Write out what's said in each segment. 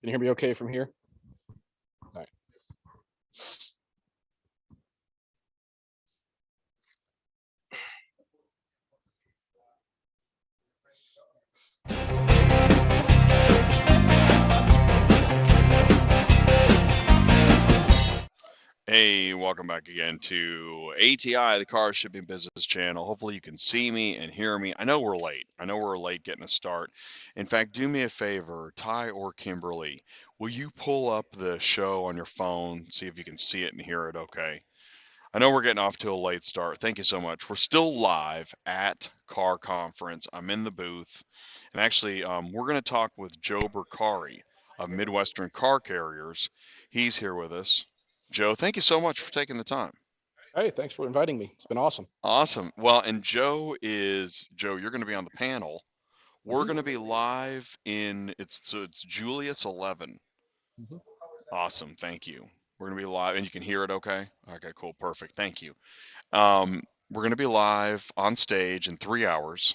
Can you hear me okay from here? All right. Hey, welcome back again to ATI, the Car Shipping Business Channel. Hopefully you can see me and hear me. I know we're late. I know we're late getting a start. In fact, do me a favor, Ty or Kimberly, will you pull up the show on your phone, see if you can see it and hear it okay? I know we're getting off to a late start. Thank you so much. We're still live at Car Conference. I'm in the booth. And actually, we're going to talk with Joe Bercari of Midwestern Car Carriers. He's here with us. Joe, thank you so much for taking the time. Hey, thanks for inviting me. It's been awesome. Awesome. Well, and Joe, you're going to be on the panel. We're hmm going to be live it's Julius 11. hmm Awesome. Thank you. We're going to be live and you can hear it okay? Okay, cool. Perfect. Thank you. We're going to be live on stage in 3 hours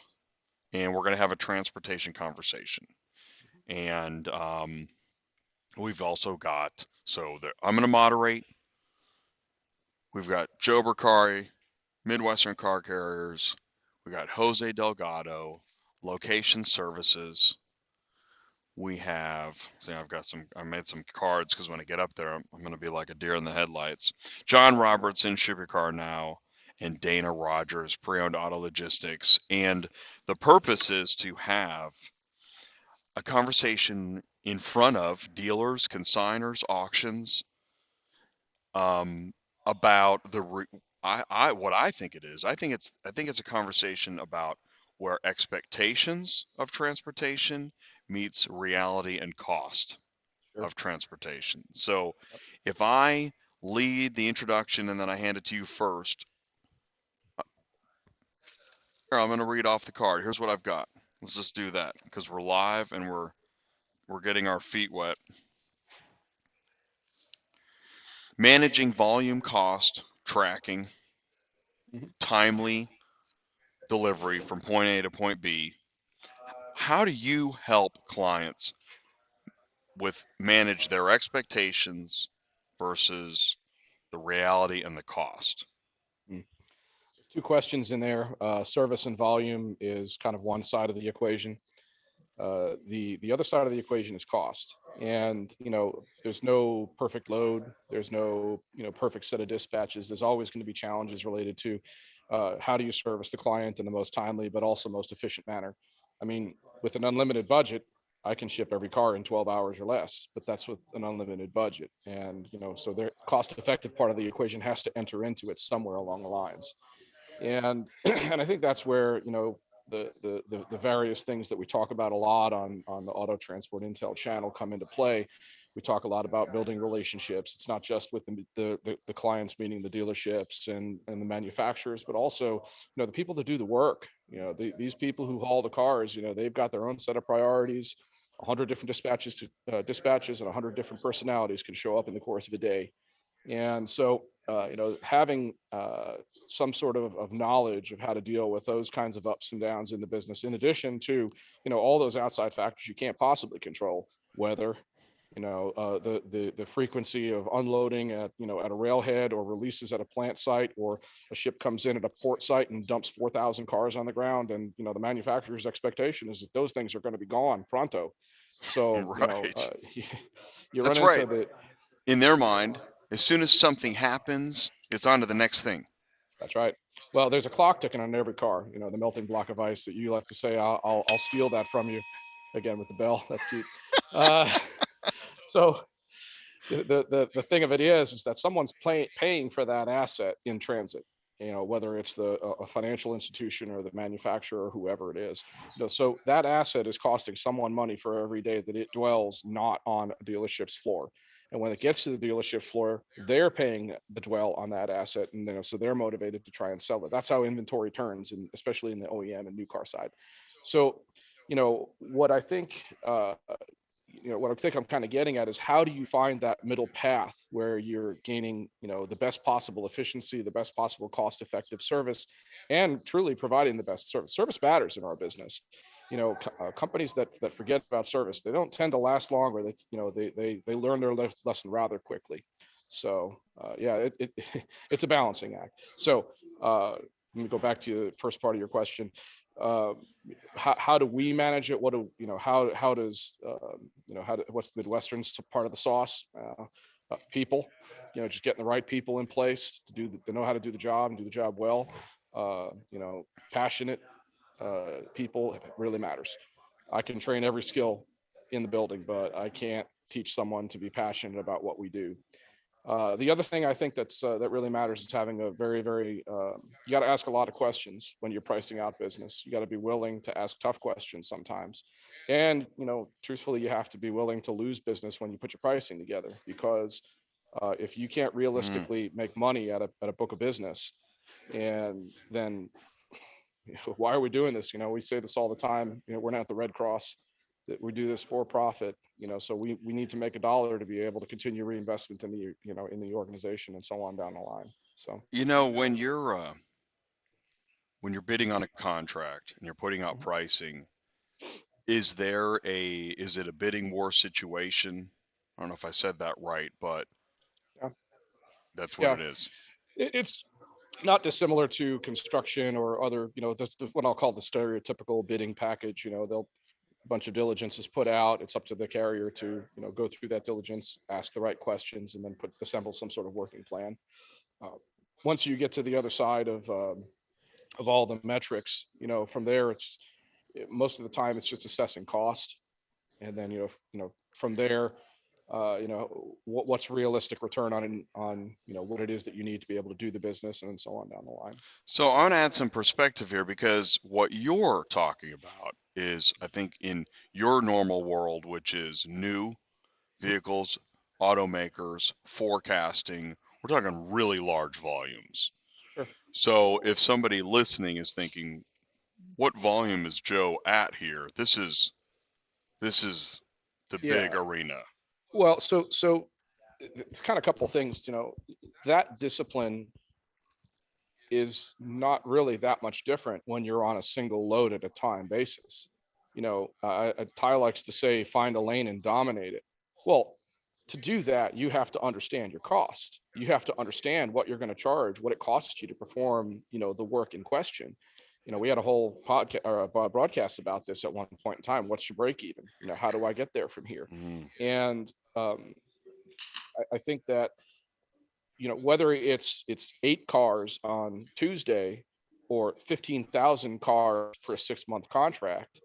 and we're going to have a transportation conversation. And we've also got, I'm going to moderate. We've got Joe Bercari, Midwestern Car Carriers. We got Jose Delgado, Location Services. We have, I made some cards because when I get up there, I'm going to be like a deer in the headlights. John Robertson, Ship Your Car Now, and Dana Rogers, Pre-Owned Auto Logistics. And the purpose is to have a conversation in front of dealers, consigners, auctions, um, about what I think it is. I think it's a conversation about where expectations of transportation meets reality and cost Sure. of transportation. So Yep. if I lead the introduction and then I hand it to you first, here, I'm going to read off the card. Here's what I've got. Let's just do that because we're live and we're getting our feet wet. Managing volume cost tracking, hmm timely delivery from point A to point B. How do you help clients with manage their expectations versus the reality and the cost? There's two questions in there. Service and volume is kind of one side of the equation. The other side of the equation is cost. And there's no perfect load. There's no perfect set of dispatches. There's always going to be challenges related to how do you service the client in the most timely but also most efficient manner. I mean, with an unlimited budget, I can ship every car in 12 hours or less, but that's with an unlimited budget. And so the cost effective part of the equation has to enter into it somewhere along the lines. And and I think that's where the various things that we talk about a lot on the Auto Transport Intel channel come into play. We talk a lot about building relationships. It's not just with the clients, meaning the dealerships and the manufacturers, but also the people that do the work. These people who haul the cars, they've got their own set of priorities. 100 different dispatches and 100 different personalities can show up in the course of a day. And so, having some sort of knowledge of how to deal with those kinds of ups and downs in the business, in addition to, all those outside factors you can't possibly control, weather, the frequency of unloading at a railhead or releases at a plant site, or a ship comes in at a port site and dumps 4,000 cars on the ground. And, the manufacturer's expectation is that those things are going to be gone pronto. So, Right. you run That's into right. the, In their mind, as soon as something happens, it's on to the next thing. That's right. Well, there's a clock ticking on every car. The melting block of ice that you like to say, I'll steal that from you. Again with the bell. That's cute. Uh, so the thing of it is that someone's paying for that asset in transit. Whether it's a financial institution or the manufacturer or whoever it is. So that asset is costing someone money for every day that it dwells not on a dealership's floor. And when it gets to the dealership floor, they're paying the dwell on that asset, and so they're motivated to try and sell it. That's how inventory turns, and especially in the OEM and new car side. So, what I think what I think I'm kind of getting at is, how do you find that middle path where you're gaining, the best possible efficiency, the best possible cost effective service, and truly providing the best service. Service matters in our business. companies that forget about service, they don't tend to last long, or they learn their lesson rather quickly. So yeah, it's a balancing act. So let me go back to the first part of your question. Uh, how do we manage it? What do how does what's the Midwestern's part of the sauce? People, just getting the right people in place to know how to do the job and do the job well. Passionate people really matters. I can train every skill in the building, but I can't teach someone to be passionate about what we do. The other thing I think that really matters is having a very you got to ask a lot of questions when you're pricing out business. You got to be willing to ask tough questions sometimes, and truthfully, you have to be willing to lose business when you put your pricing together, because if you can't Mm. realistically make money at a book of business, and then why are we doing this? We say this all the time. We're not the Red Cross, that we do this for profit. So we need to make a dollar to be able to continue reinvestment in the organization and so on down the line. So When you're bidding on a contract and you're putting out mhm, pricing, is it a bidding war situation? I don't know if I said that right, but yeah, that's what yeah, it is. it's not dissimilar to construction or other. That's what I'll call the stereotypical bidding package. They'll a bunch of diligence is put out. It's up to the carrier to go through that diligence, ask the right questions, and then assemble some sort of working plan. Uh, Once you get to the other side of all the metrics, from there most of the time it's just assessing cost, and then from there, what's realistic return on what it is that you need to be able to do the business, and so on down the line. So I want to add some perspective here because what you're talking about is, I think, in your normal world, which is new vehicles, automakers, forecasting, we're talking really large volumes. Sure. So if somebody listening is thinking, what volume is Joe at here? This is the big Yeah. arena. Well, so it's kind of a couple things. That discipline is not really that much different when you're on a single load at a time basis. Ty likes to say, find a lane and dominate it. Well, to do that, you have to understand your cost. You have to understand what you're going to charge, what it costs you to perform, the work in question. We had a whole podcast or a broadcast about this at one point in time. What's your break even? How do I get there from here? Mm, And I think that whether it's 8 cars on Tuesday or 15,000 cars for a 6-month contract,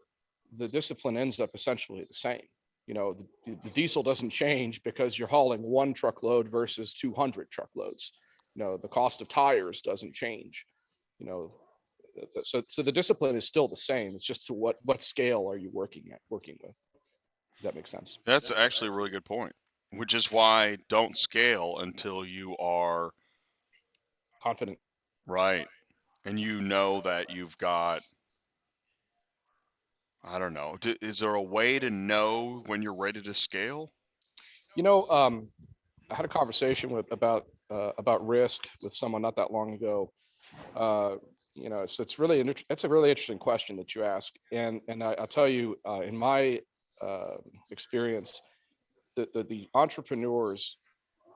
the discipline ends up essentially the same. The diesel doesn't change because you're hauling 1 truckload versus 200 truckloads. The cost of tires doesn't change. You know, so the discipline is still the same. It's just to what scale are you working with? Does that make sense? that's actually a really good point, which is why don't scale until you are Confident. right and you know that you've got, I don't know, is there a way to know when you're ready to scale? You know, um, I had a conversation about risk with someone not that long ago. Uh, it's a really interesting question that you ask, and I'll tell you, in my uh, experience, the entrepreneurs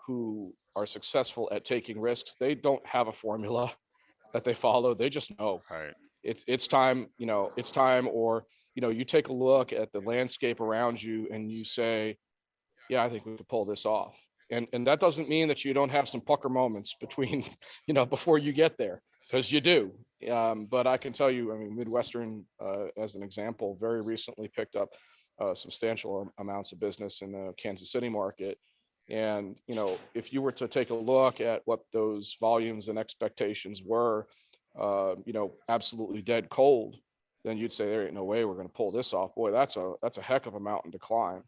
who are successful at taking risks, they don't have a formula that they follow. They just know Right. it's time. It's time, or you take a look at the landscape around you and you say, yeah, I think we could pull this off. And that doesn't mean that you don't have some pucker moments between, before you get there, because you do. But I can tell you, I mean, Midwestern, as an example, very recently picked up substantial amounts of business in the Kansas City market. And, if you were to take a look at what those volumes and expectations were, absolutely dead cold, then you'd say there ain't no way we're going to pull this off. Boy, that's a heck of a mountain to climb.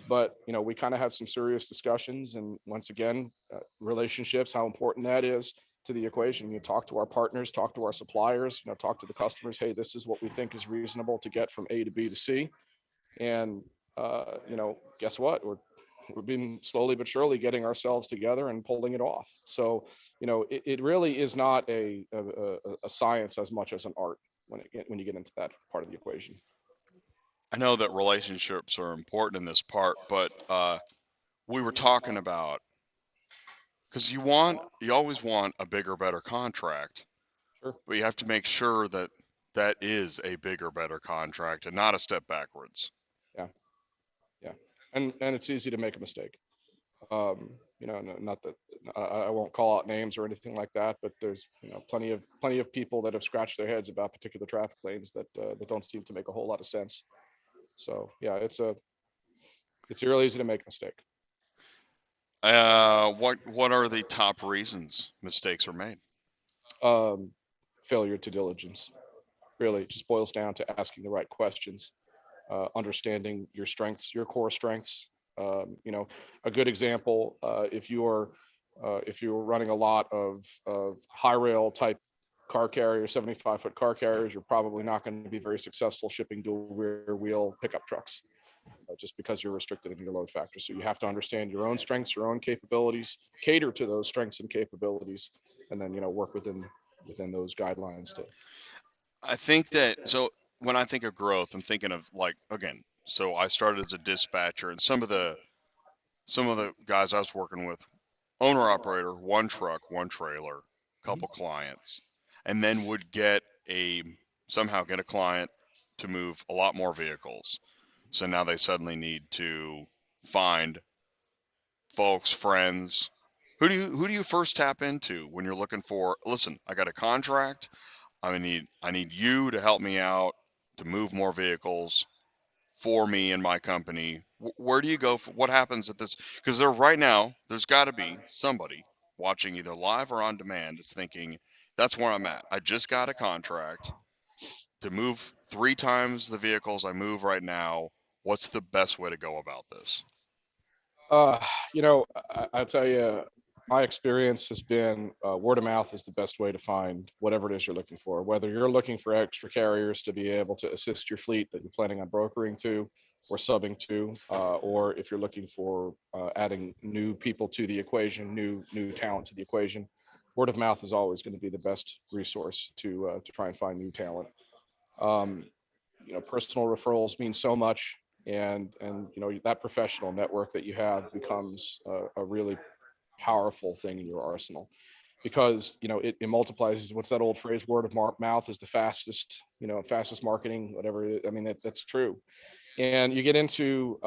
But we kind of had some serious discussions, and once again, relationships, how important that is to the equation. You talk to our partners, talk to our suppliers, talk to the customers. Hey, this is what we think is reasonable to get from A to B to C. And guess what, we've been slowly but surely getting ourselves together and pulling it off. So it really is not a science as much as an art when you get into that part of the equation. I know that relationships are important in this part, but we were talking about, because you always want a bigger, better contract, Sure. but you have to make sure that that is a bigger, better contract and not a step backwards. Yeah. Yeah. And it's easy to make a mistake. Not that I won't call out names or anything like that, but there's plenty of people that have scratched their heads about particular traffic lanes that don't seem to make a whole lot of sense. So yeah, it's real easy to make a mistake. What are the top reasons mistakes are made? Um, Failure to diligence really just boils down to asking the right questions, understanding your strengths, your core strengths. A good example, if you're running a lot of high rail type car carriers, 75-foot car carriers, you're probably not going to be very successful shipping dual rear wheel pickup trucks, just because you're restricted in your load factor. So you have to understand your own strengths, your own capabilities, cater to those strengths and capabilities, and then work within those guidelines to. I think that, so when I think of growth, I'm thinking of, like, again, so I started as a dispatcher, and some of the guys I was working with, owner operator, one truck, one trailer, couple clients, and then would a somehow get a client to move a lot more vehicles. So now they suddenly need to find folks, friends. Who do you first tap into when you're looking for, listen, I got a contract. I need you to help me out to move more vehicles for me and my company. Where do you go for what happens at this? Because right now, there's got to be somebody watching either live or on demand is thinking, that's where I'm at. I just got a contract to move 3 times the vehicles I move right now. What's the best way to go about this? Uh, I'll tell you, my experience has been word of mouth is the best way to find whatever it is you're looking for. Whether you're looking for extra carriers to be able to assist your fleet that you're planning on brokering to or subbing to, or if you're looking for adding new people to the equation, new talent to the equation, word of mouth is always going to be the best resource to try and find new talent. Um, Personal referrals mean so much, and that professional network that you have becomes a really powerful thing in your arsenal, because it multiplies. What's that old phrase? Word of mouth is the fastest marketing, whatever I mean, that's true. And you get into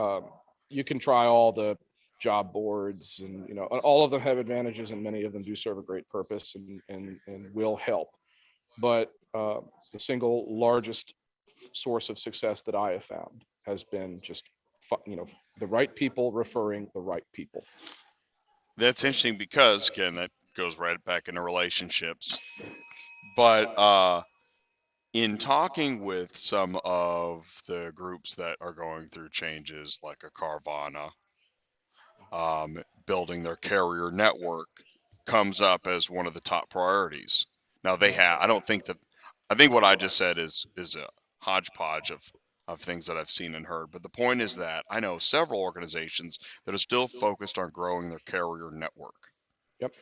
you can try all the job boards, and all of them have advantages, and many of them do serve a great purpose, and will help. But the single largest source of success that I have found has been just the right people referring the right people. That's interesting because, again, that goes right back into relationships. But in talking with some of the groups that are going through changes, like a Carvana, building their carrier network comes up as one of the top priorities. Now they have. I don't think that. I think what I just said is a hodgepodge of things that I've seen and heard. But the point is that I know several organizations that are still focused on growing their carrier network. Yep.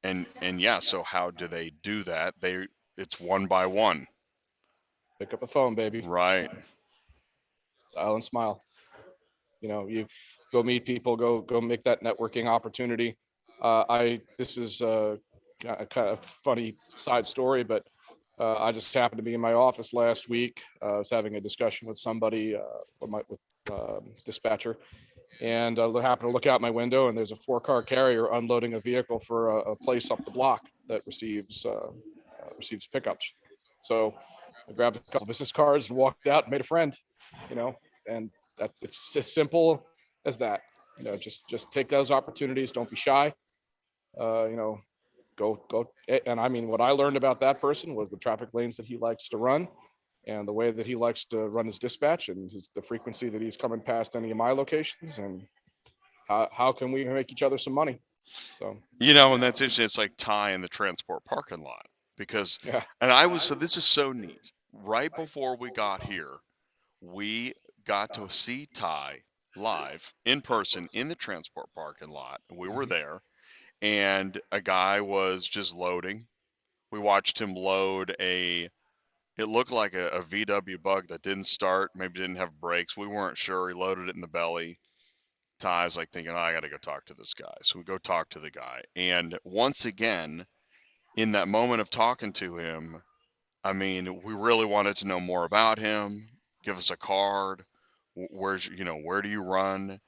And yeah, so how do they do that? It's one by one, Pick up a phone, baby. right? Dial and smile. You go meet people, go make that networking opportunity. I This is a kind of funny side story, but I just happened to be in my office last week. I was having a discussion with somebody, with dispatcher, and happened to look out my window, and there's a 4-car carrier unloading a vehicle for a place up the block that receives pickups. So I grabbed a couple business cards and walked out and made a friend, you know, and that it's as simple as that. Just take those opportunities. Don't be shy. Uh, you know, go. And I mean, what I learned about that person was the traffic lanes that he likes to run, and the way that he likes to run his dispatch, and the frequency that he's coming past any of my locations, and how can we make each other some money? So And that's interesting. It's like Ty in the transport parking lot because, yeah. and so this is so neat. Right before we got here, we got to see Ty live in person in the transport parking lot. We were Mhm. there, and a guy was just loading. We watched him load It looked like a VW bug that didn't start, maybe didn't have brakes. We weren't sure. He loaded it in the belly. Ty's like thinking, oh, I got to go talk to this guy. So we go talk to the guy. And once again, in that moment of talking to him, I mean, we really wanted to know more about him. Give us a card. Where's, where do you run?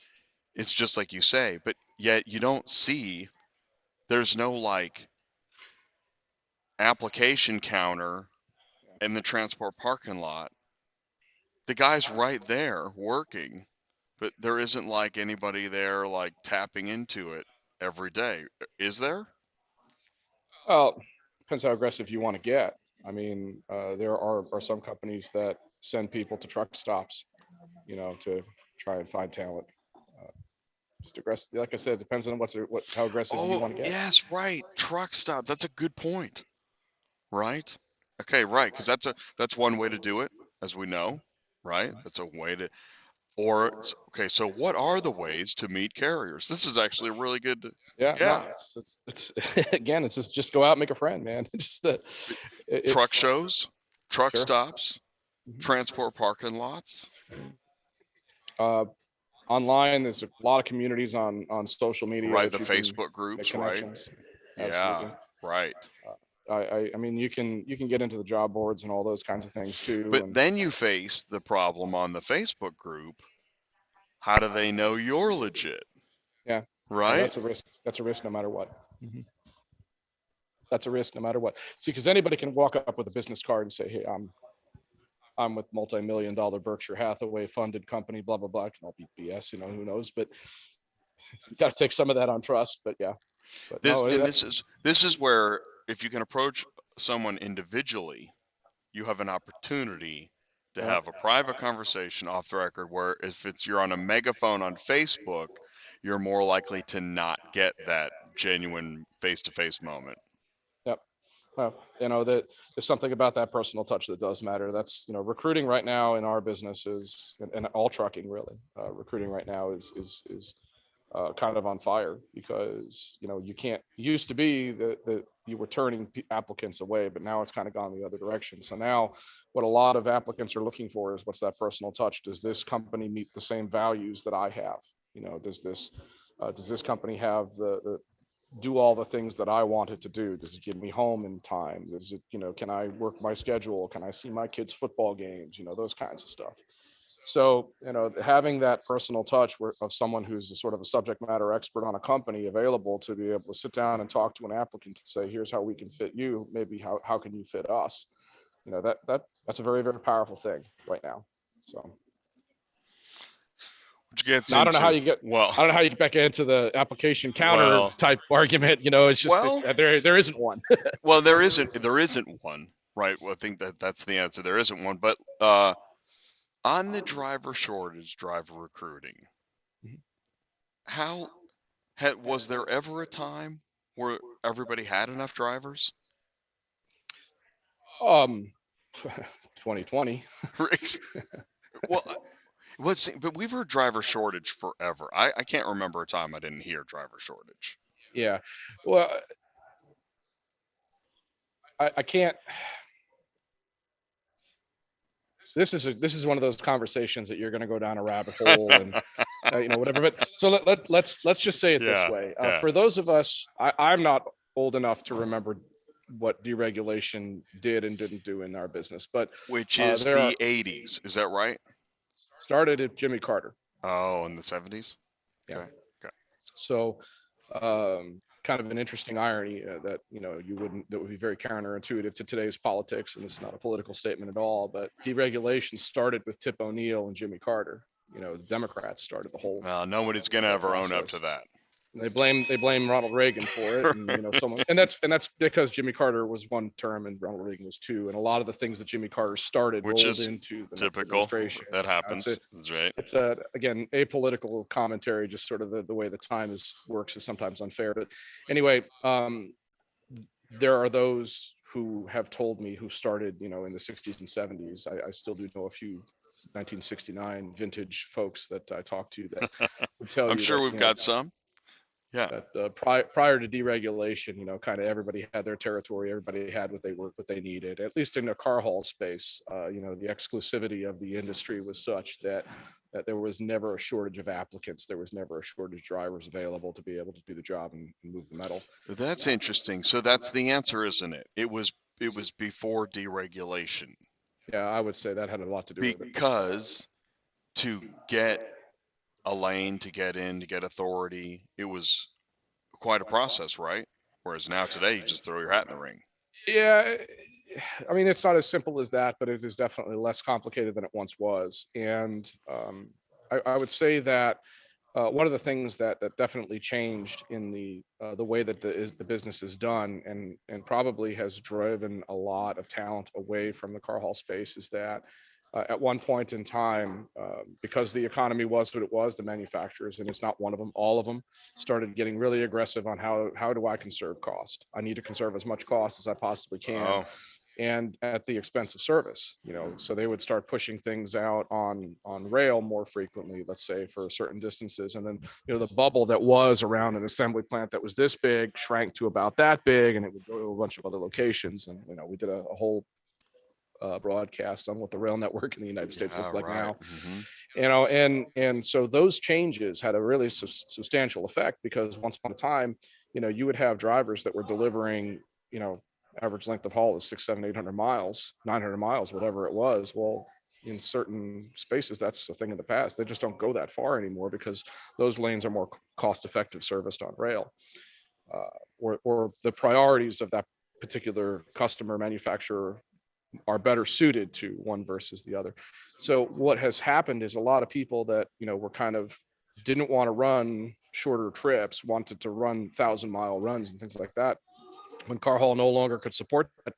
It's just like you say, but yet you don't see, there's no like application counter in the transport parking lot. The guy's right there working, but there isn't like anybody there like tapping into it every day. Is there? Well, depends how aggressive you want to get. I mean, there are some companies that send people to truck stops, to try and find talent. Uh, just aggressive. Like I said, it depends on how aggressive you Oh, want to get. yes, right. Truck stop. That's a good point. Right? Okay, right, because that's one way to do it, as we know, right? That's a way to, okay, so what are the ways to meet carriers? This is actually a really good, Yeah, no, yeah. it's again, it's just go out and make a friend, man. Just Truck it's shows, truck sure. stops, Mhm. transport parking lots. Uh, Online, there's a lot of communities on social media Right, that the you can Facebook make groups, right? connections. Yeah, Absolutely. right. I mean, you can get into the job boards and all those kinds of things too. But And then you face the problem on the Facebook group. How do they know you're legit? yeah, no, Right? that's a risk. That's a risk no matter what. Mhm. That's a risk no matter what. See, because anybody can walk up with a business card and say, "Hey, I'm with multi-million-dollar Berkshire Hathaway funded company, blah blah blah." It can all be BS, who knows? But you got to take some of that on trust. But yeah, but This no, and that this is where if you can approach someone individually, you have an opportunity to yeah, have a private conversation off the record where if you're on a megaphone on Facebook, you're more likely to not get that genuine face-to-face moment. yep. Well, that there's something about that personal touch that does matter. That's recruiting right now in our business is, and all trucking really. Recruiting right now is kind of on fire because you can't. It used to be that you were turning applicants away, but now it's kind of gone the other direction. So now, what a lot of applicants are looking for is what's that personal touch? Does this company meet the same values that I have? Does this company have the do all the things that I want it to do? Does it get me home in time? Does it, can I work my schedule? Can I see my kids' football games? Those kinds of stuff. So, having that personal touch of someone who's a sort of a subject matter expert on a company available to be able to sit down and talk to an applicant and say, here's how we can fit you. Maybe how can you fit us? That's a very, very powerful thing right now. So Which gets now into, well, I don't know how you get back into the application counter well, type argument. It's just well, there isn't one. well, there isn't one, right? Well, I think that's the answer. There isn't one, but on the driver shortage, driver recruiting, how was there ever a time where everybody had enough drivers? um 2020. Well, but we've heard driver shortage forever. I can't remember a time I didn't hear driver shortage. Yeah. Well, I can't. This is one of those conversations that you're going to go down a rabbit hole and whatever. But so let's just say it this Yeah, way. yeah. For those of us, I'm not old enough to remember what deregulation did and didn't do in our business, but Which is there are the 80s. Is that right? started at Jimmy Carter. Oh, in the 70s? Yeah. Okay. Okay. So kind of an interesting irony that that would be very counterintuitive to today's politics, and this is not a political statement at all, but deregulation started with Tip O'Neill and Jimmy Carter. The Democrats started the whole Well, nobody's gonna ever own up to process. that. And they blame Ronald Reagan for it, and someone, and that's because Jimmy Carter was one term and Ronald Reagan was two, and a lot of the things that Jimmy Carter started Which rolled is into the next typical. administration. That It's a happens. That's right. it's a again apolitical commentary, just sort of the way the time works is sometimes unfair. But anyway, there are those who have told me who started in the 60s and 70s. I still do know a few 1969 vintage folks that I talk to that would tell I'm you sure that we've got some. Yeah. that prior to deregulation, kind of everybody had their territory, everybody had what they needed. At least in the car haul space, the exclusivity of the industry was such that there was never a shortage of applicants. There was never a shortage of drivers available to be able to do the job and move the metal. That's interesting. So that's the answer, isn't it? It was before deregulation. Yeah, I would say that had a lot to do with it. Because to get a lane, to get in, to get authority, it was quite a process, right? Whereas now today you just throw your hat in the ring. Yeah, I mean, it's not as simple as that, but it is definitely less complicated than it once was. And I would say that one of the things that definitely changed in the way that the business is done, and probably has driven a lot of talent away from the car haul space, is that at one point in time, because the economy was what it was, the manufacturers, and it's not one of them, all of them started getting really aggressive on how do I conserve cost? I need to conserve as much cost as I possibly can, Oh, and at the expense of service. So they would start pushing things out on rail more frequently, let's say for certain distances, and then the bubble that was around an assembly plant that was this big shrank to about that big, and it would go to a bunch of other locations. And we did a whole broadcast on what the rail network in the United States yeah, looked like right. now. Mm-hmm. And so those changes had a really substantial effect, because once upon a time, you would have drivers that were delivering, you know average length of haul is 600, 700, 800 miles, 900 miles, whatever it was. Well, in certain spaces, that's a thing of the past. They just don't go that far anymore, because those lanes are more cost effective serviced on rail, or the priorities of that particular customer manufacturer are better suited to one versus the other. So what has happened is a lot of people that were kind of didn't want to run shorter trips, wanted to run 1,000-mile runs and things like that. When car haul no longer could support that,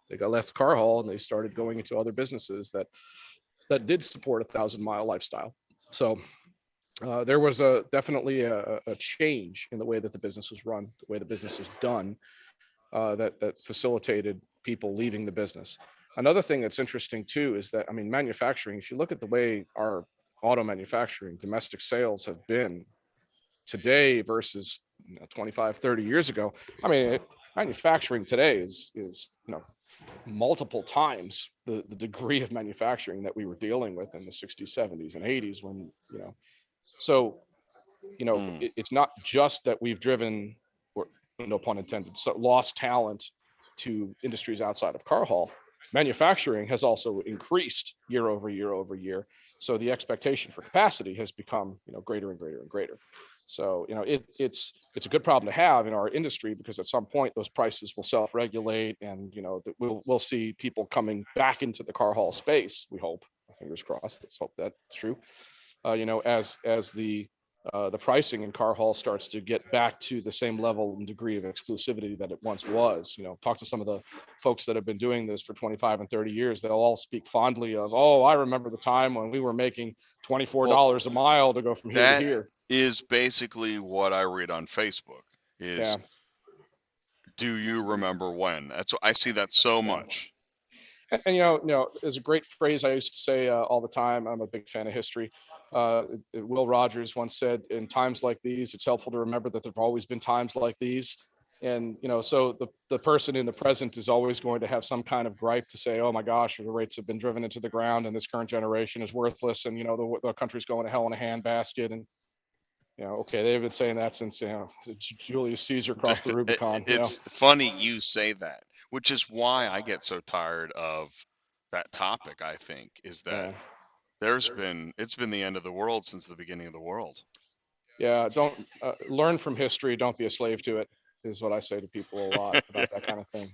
they got left car haul and they started going into other businesses that did support 1,000-mile lifestyle. So there was definitely a change in the way that the business was run, the way the business was done, that facilitated people leaving the business. Another thing that's interesting too is that, I mean, manufacturing, if you look at the way our auto manufacturing domestic sales have been today versus 25, 30 years ago, I mean, manufacturing today is multiple times the degree of manufacturing that we were dealing with in the 60s, 70s, and 80s, when so Mm. it's not just that we've driven, or no pun intended, so lost talent to industries outside of car haul. Manufacturing has also increased year over year over year. So the expectation for capacity has become, greater and greater and greater. So, it's a good problem to have in our industry, because at some point those prices will self-regulate, and, that we'll see people coming back into the car haul space. We hope, fingers crossed. Let's hope that's true. As the pricing in car haul starts to get back to the same level and degree of exclusivity that it once was. Talk to some of the folks that have been doing this for 25 and 30 years. They'll all speak fondly of, oh, I remember the time when we were making Well, $24 a mile to go from here to that here. is basically what I read on Facebook Yeah, is, do you remember when? That's what I see that so yeah. much. There's a great phrase I used to say all the time. I'm a big fan of history. Will Rogers once said, "In times like these, it's helpful to remember that there've always been times like these." And so the person in the present is always going to have some kind of gripe to say, "Oh my gosh, the rates have been driven into the ground, and this current generation is worthless, and the country's going to hell in a handbasket." And okay, they've been saying that since Julius Caesar crossed the Rubicon. It's funny you say that, which is why I get so tired of that topic. I think is that Yeah. it's been the end of the world since the beginning of the world, Yeah, don't learn from history. Don't be a slave to it, is what I say to people a lot about that kind of thing.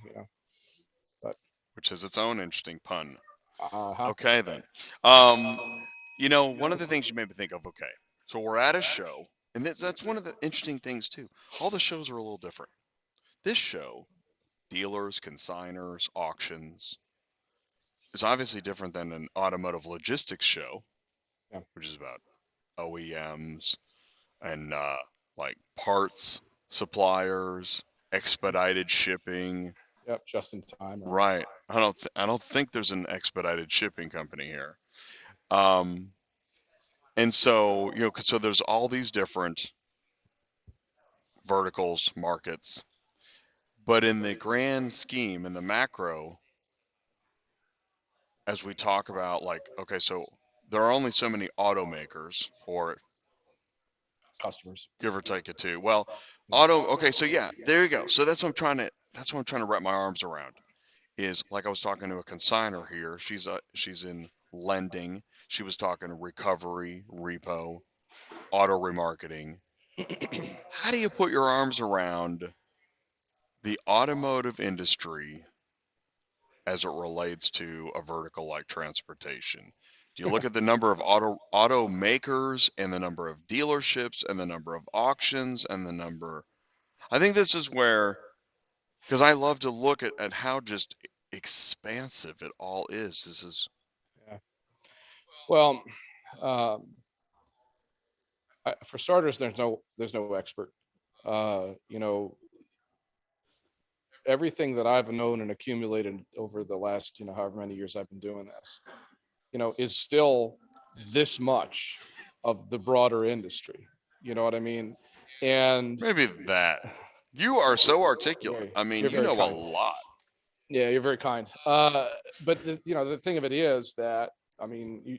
But which is its own interesting pun. uh-huh. Okay, then. One of the things you made me think of. Okay, so we're at a show, and that's one of the interesting things too. All the shows are a little different. This show, dealers, consigners, auctions, is obviously different than an automotive logistics show, Yeah, which is about OEMs and like parts suppliers, expedited shipping. yep, just in time, right? Right. I don't think there's an expedited shipping company here. Um, and so so there's all these different verticals, markets. But in the grand scheme, in the macro, as we talk about, like, okay, so there are only so many automakers, or Customers. give or take it too. Well, Yeah. okay, so yeah, there you go. So that's what I'm trying to wrap my arms around. Is like I was talking to a consigner here. She's in lending. She was talking recovery, repo, auto remarketing. How do you put your arms around the automotive industry as it relates to a vertical like transportation? Do you look at the number of automakers and the number of dealerships and the number of auctions and the number? I think this is where, because I love to look at how just expansive it all is. This is Yeah. Well, um, for starters, there's no expert. You know, everything that I've known and accumulated over the last, however many years I've been doing this, is still this much of the broader industry. You know what I mean? And maybe that. You are so articulate. you're, I mean, you're you very know a kind. lot. Yeah, you're very kind. But the thing of it is that, I mean, you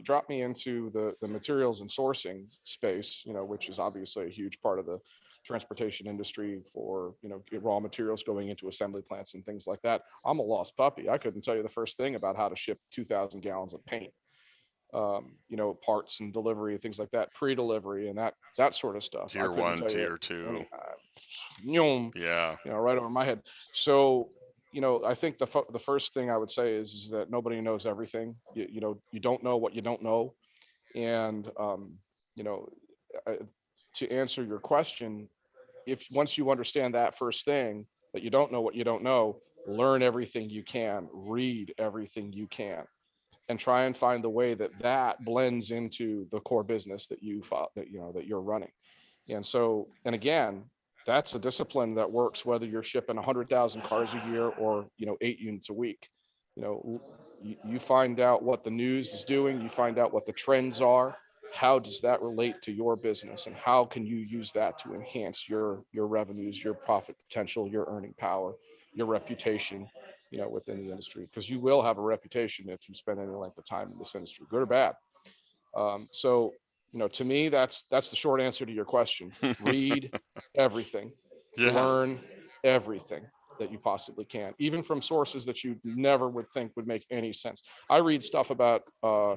drop me into the materials and sourcing space, which is obviously a huge part of the transportation industry for, raw materials going into assembly plants and things like that. I'm a lost puppy. I couldn't tell you the first thing about how to ship 2,000 gallons of paint, parts and delivery, things like that, pre-delivery and that sort of stuff. I Tier couldn't one, tell you tier two. any, you know, Yeah. right over my head. So, I think the first thing I would say is that nobody knows everything. You don't know what you don't know, and you know, I, to answer your question, if once you understand that first thing, that you don't know what you don't know, learn everything you can, read everything you can, and try and find the way that blends into the core business that you're running. And so, and again, that's a discipline that works whether you're shipping 100,000 cars a year or, 8 units a week. You find out what the news is doing, you find out what the trends are. How does that relate to your business, and how can you use that to enhance your revenues, your profit potential, your earning power, your reputation, within the industry? Because you will have a reputation if you spend any length of time in this industry, good or bad. So, to me, that's the short answer to your question. Read everything, Yeah. learn everything that you possibly can, even from sources that you never would think would make any sense. I read stuff about uh,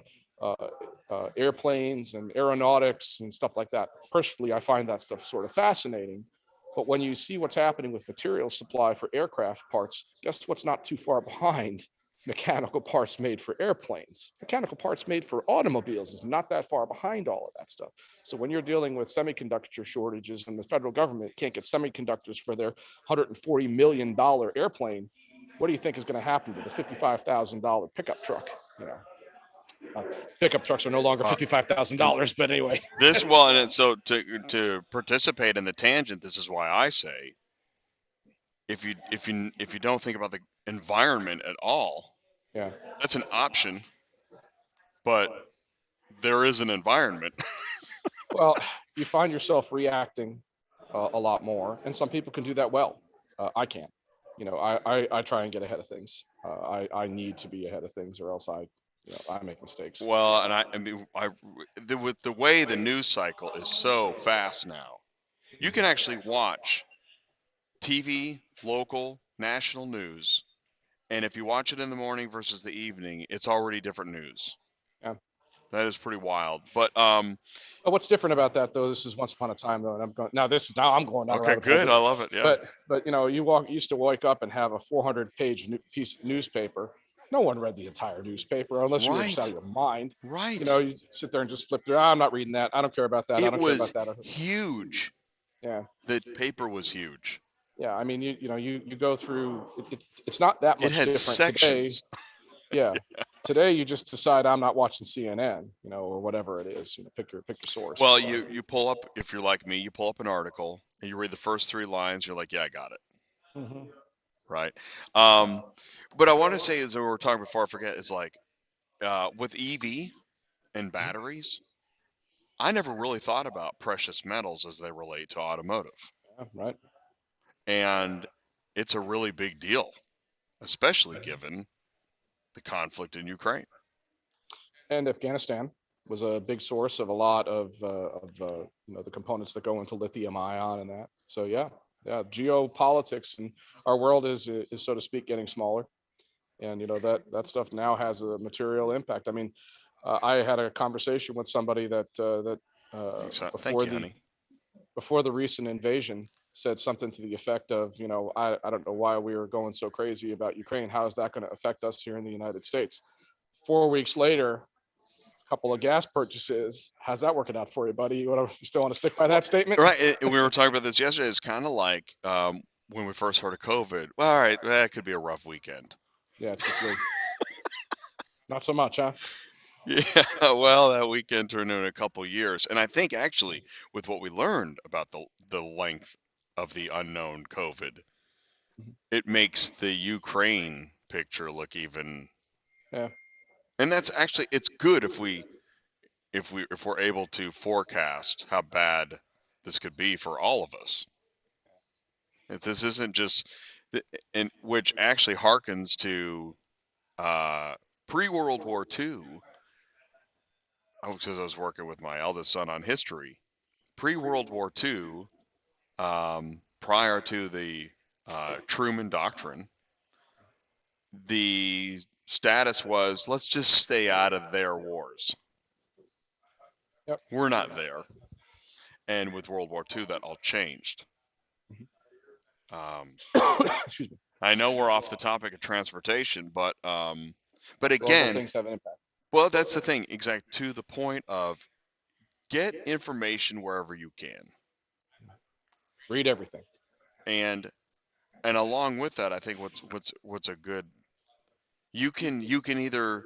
airplanes and aeronautics and stuff like that. Personally, I find that stuff sort of fascinating. But when you see what's happening with material supply for aircraft parts, guess what's not too far behind? Mechanical parts made for airplanes. Mechanical parts made for automobiles is not that far behind all of that stuff. So when you're dealing with semiconductor shortages and the federal government can't get semiconductors for their $140 million airplane, what do you think is going to happen to the $55,000 pickup truck? Pickup trucks are no longer Uh, and $55,000, but anyway. this one, and so to participate in the tangent, this is why I say, if you don't think about the environment at all, Yeah. that's an option, but there is an environment. Well, you find yourself reacting a lot more, and some people can do that well. I can't. I try and get ahead of things. I need to be ahead of things, or else I make mistakes. Well, and I mean, with the way the news cycle is so fast now, you can actually watch TV, local, national news, and if you watch it in the morning versus the evening, it's already different news. Yeah. That is pretty wild. But But what's different about that, though? This is once upon a time, though, and I'm going down a okay, rabbit hole. good. I love it. Yeah. But you used to wake up and have a 400-page piece of newspaper. No one read the entire newspaper unless you were just out of Right. your mind. Right. You sit there and just flip through. I'm not reading that. I don't care about that. I It don't care about was that. huge. Yeah. The paper was huge. Yeah. I mean, you go through. It's not that It much had different today. sections. Yeah. Today you just decide I'm not watching CNN, or whatever it is. Pick your source. Well, you pull up, if you're like me, you pull up an article and you read the first three lines. You're like, yeah, I got it. Hmm. Right. Um, but I want to say, as we were talking before, I forget, is like with EV and batteries, I never really thought about precious metals as they relate to automotive. Right. And it's a really big deal, especially given the conflict in Ukraine. And Afghanistan was a big source of a lot of the components that go into lithium ion and that. So yeah, geopolitics and our world is so to speak getting smaller, and that stuff now has a material impact. I mean, I had a conversation with somebody that Thank before you, the honey. recent invasion said something to the effect of, I don't know why we were going so crazy about Ukraine. How is that going to affect us here in the United States? 4 weeks later, couple of gas purchases. How's that working out for you, buddy? You still want to stick by Well, that statement? right, and we were talking about this yesterday. It's kind of like when we first heard of COVID. Well, all right, that could be a rough weekend. Yeah, it's just not so much, huh? Yeah, well, that weekend turned into a couple years, and I think actually with what we learned about the length of the unknown COVID, it makes the Ukraine picture look even. Yeah, And that's actually it's good if we're able to forecast how bad this could be for all of us. If this isn't just, and which actually harkens to uh, pre-World War II. Because I was working with my eldest son on history. Pre-World War II, prior to the Truman Doctrine, the status was let's just stay out of their wars. yep. We're not there. And with World War II, that all changed. Um, Excuse me. I know we're off the topic of transportation, but Global again, things have an impact. well, that's the thing. Exact to the point of get information wherever you can, Read everything. and and along with that, I think what's a good you can either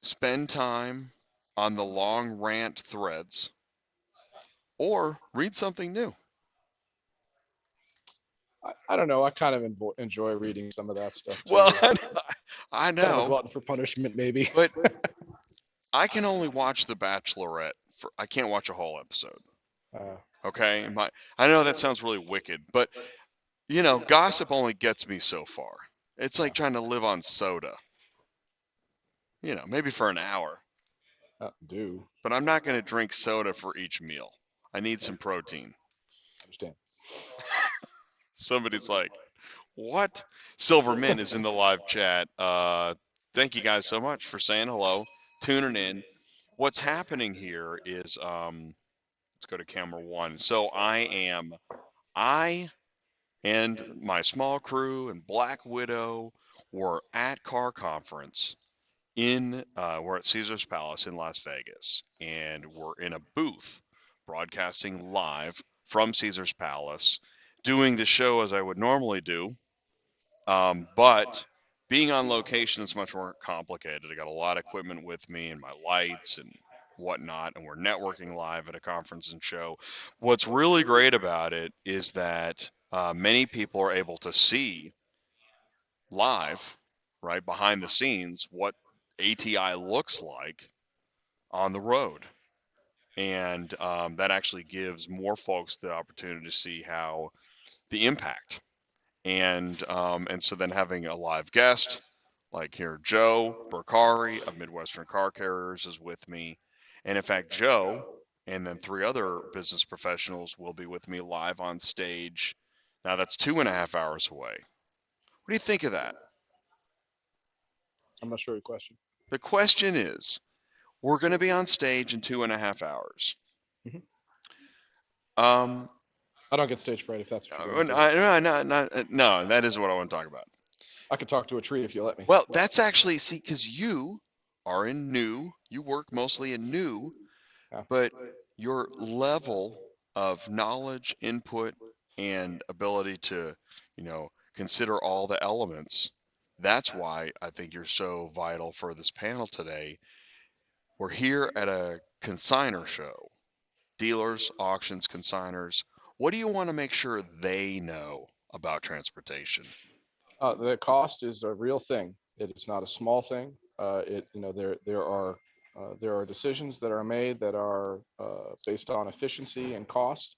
spend time on the long rant threads or read something new. I don't know. I kind of enjoy reading some of that stuff Well, too. I Kind of a know, glutton for punishment, maybe. but I can only watch The Bachelorette for I can't watch a whole episode. Uh, Okay, I know that sounds really wicked, but gossip only gets me so far. It's like trying to live on soda. Maybe for an hour, do but I'm not going to drink soda for each meal. I need yeah, some protein. understand. Somebody's like, "What?" Silverman is in the live chat. Thank you guys so much for saying hello, tuning in. What's happening here is let's go to camera one. So I and my small crew and Black Widow were at Car Conference we're at Caesar's Palace in Las Vegas, and we're in a booth broadcasting live from Caesar's Palace, doing the show as I would normally do. But being on location is much more complicated. I got a lot of equipment with me and my lights and whatnot, and we're networking live at a conference and show. What's really great about it is that many people are able to see live, right behind the scenes, what ATI looks like on the road. And that actually gives more folks the opportunity to see how the impact. And so then having a live guest like here, Joe Bercari of Midwestern Car Carriers is with me. And in fact, Joe and then three other business professionals will be with me live on stage. Now that's 2.5 hours away. What do you think of that? I'm not sure your question. The question is, we're going to be on stage in 2.5 hours. Mhm. Um, I don't get stage fright if that's what you're going no, for. no, that is what I want to talk about. I could talk to a tree if you let me. Well, that's actually, see, because you are in new, you work mostly in new, Yeah. but your level of knowledge, input, and ability to, consider all the elements, that's why I think you're so vital for this panel today. We're here at a consigner show. Dealers, auctions, consigners. What do you want to make sure they know about transportation? The cost is a real thing. It is not a small thing. There are decisions that are made that are based on efficiency and cost.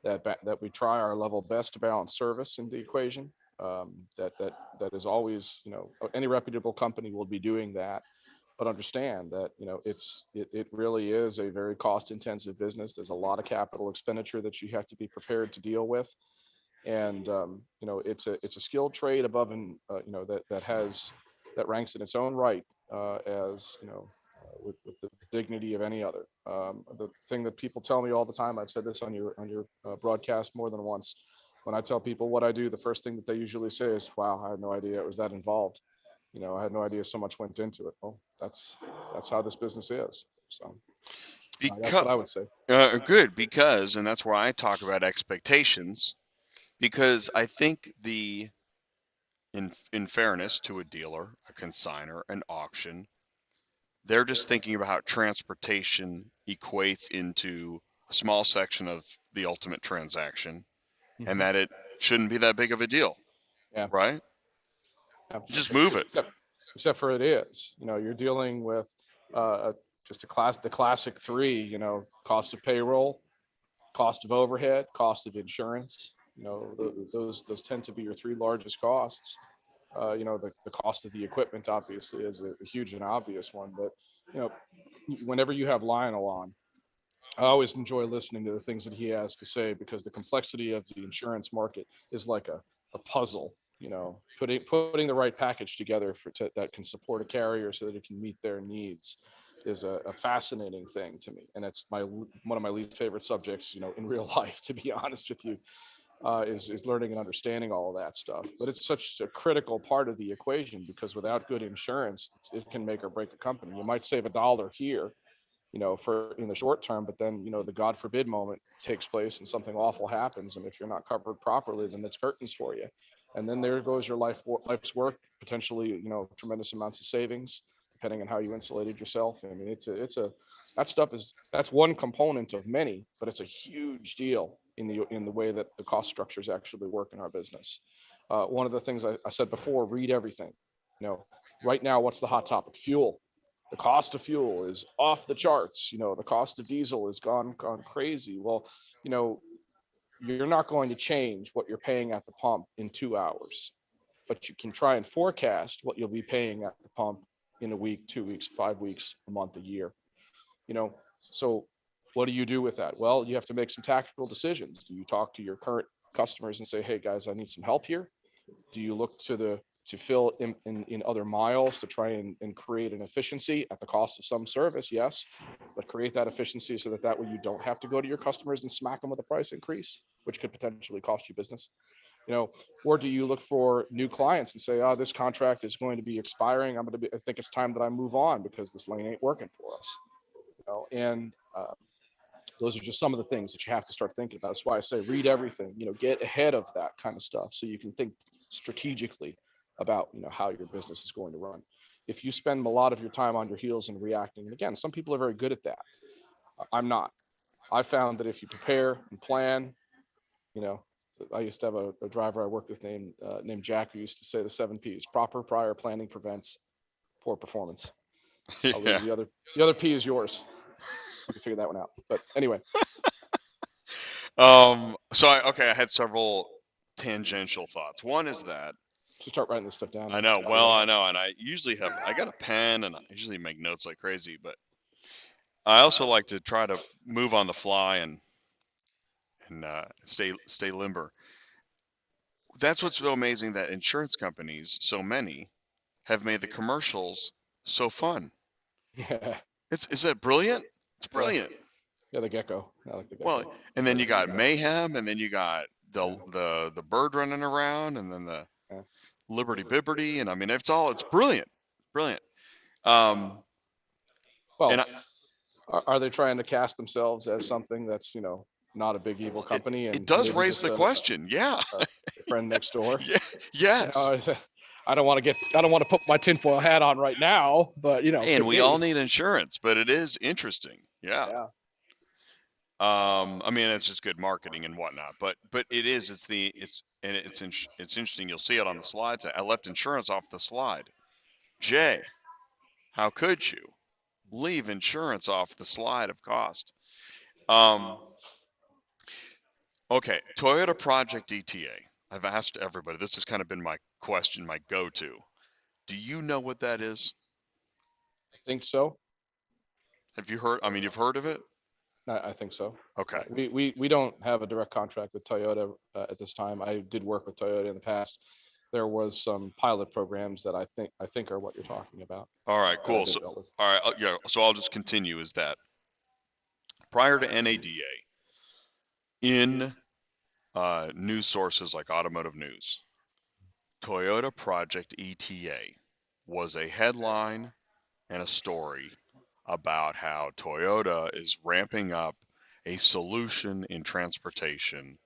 that we try our level best to balance service in the equation. That is always, any reputable company will be doing that, but understand that, it really is a very cost intensive business. There's a lot of capital expenditure that you have to be prepared to deal with. And it's a skilled trade above, and that ranks in its own right, as with the dignity of any other. The thing that people tell me all the time, I've said this on your broadcast more than once. When I tell people what I do, the first thing that they usually say is, "Wow, I had no idea it was that involved. I had no idea so much went into it." Well, that's how this business is. So that's Because what I would say. good, because, and that's where I talk about expectations, because I think in fairness to a dealer, a consigner, an auction, they're just thinking about how transportation equates into a small section of the ultimate transaction, and Mhm. that it shouldn't be that big of a deal, Yeah. right? Yeah. Just move it. Except for it is. You're dealing with uh, just the classic three. Cost of payroll, cost of overhead, cost of insurance. Those tend to be your three largest costs. The cost of the equipment obviously is a huge and obvious one, but you know, whenever you have Lionel on, I always enjoy listening to the things that he has to say, because the complexity of the insurance market is like a puzzle. Putting the right package together that can support a carrier so that it can meet their needs is a fascinating thing to me, and it's one of my least favorite subjects. In real life, to be honest with you, is learning and understanding all of that stuff. But it's such a critical part of the equation, because without good insurance, it can make or break a company. You might save a dollar here, for in the short term, but then, the God forbid moment takes place and something awful happens. And if you're not covered properly, then it's curtains for you. And then there goes your life's work, potentially, tremendous amounts of savings, depending on how you insulated yourself. I mean, that's one component of many, but it's a huge deal in the way that the cost structures actually work in our business. One of the things I said before, read everything. Right now, what's the hot topic? Fuel. The cost of fuel is off the charts. The cost of diesel has gone crazy. Well, you know, you're not going to change what you're paying at the pump in 2 hours, but you can try and forecast what you'll be paying at the pump in a week, 2 weeks, 5 weeks, a month, a year. You know, so what do you do with that? Well, you have to make some tactical decisions. Do you talk to your current customers and say, "Hey guys, I need some help here"? Do you look to fill in other miles to try and create an efficiency at the cost of some service? Yes, but create that efficiency so that way you don't have to go to your customers and smack them with a price increase, which could potentially cost you business. Or do you look for new clients and say, "Oh, this contract is going to be expiring. I think it's time that I move on because this lane ain't working for us." And those are just some of the things that you have to start thinking about. That's why I say read everything, get ahead of that kind of stuff so you can think strategically about, how your business is going to run. If you spend a lot of your time on your heels and reacting, and again, some people are very good at that. I'm not. I found that if you prepare and plan, you know, I used to have a driver I worked with named Jack, who used to say the 7 P's: proper prior planning prevents poor performance. I'll leave Yeah. the other P is yours. You can figure that one out. But anyway, Okay, I had several tangential thoughts. One is that just start writing this stuff down I and know, spell it well, out. I know, and I got a pen, and I usually make notes like crazy, but I also like to try to move on the fly and stay limber. That's what's so amazing, that insurance companies, so many, have made the commercials so fun. Yeah, Is that brilliant? It's yeah, brilliant. yeah. The gecko. I like the Well, gecko. and then you got mayhem, and then you got Yeah, the bird running around, and then the yeah. Liberty Bibberty, and I mean it's brilliant, brilliant. Um, and Well, are they trying to cast themselves as something that's, not a big evil company it and does maybe raise just the question, yeah, a friend next door? yeah, yes. I don't want to put my tinfoil hat on right now, but And could we all be. need insurance, but it is interesting, yeah. Yeah. I mean, it's just good marketing and whatnot, but it is. It's interesting. You'll see it on the slides. I left insurance off the slide. Jay, how could you leave insurance off the slide of cost? Um, Okay, Toyota Project ETA. I've asked everybody. This has kind of been my question, my go-to. Do you know what that is? I think so. Have you heard? I mean, you've heard of it? I think so. Okay. We don't have a direct contract with Toyota at this time. I did work with Toyota in the past. There was some pilot programs that I think are what you're talking about All right, that I cool. did So, build with. all right, yeah. So I'll just continue. Is that prior to NADA, in news sources like Automotive News, Toyota Project ETA was a headline and a story about how Toyota is ramping up a solution in transportation,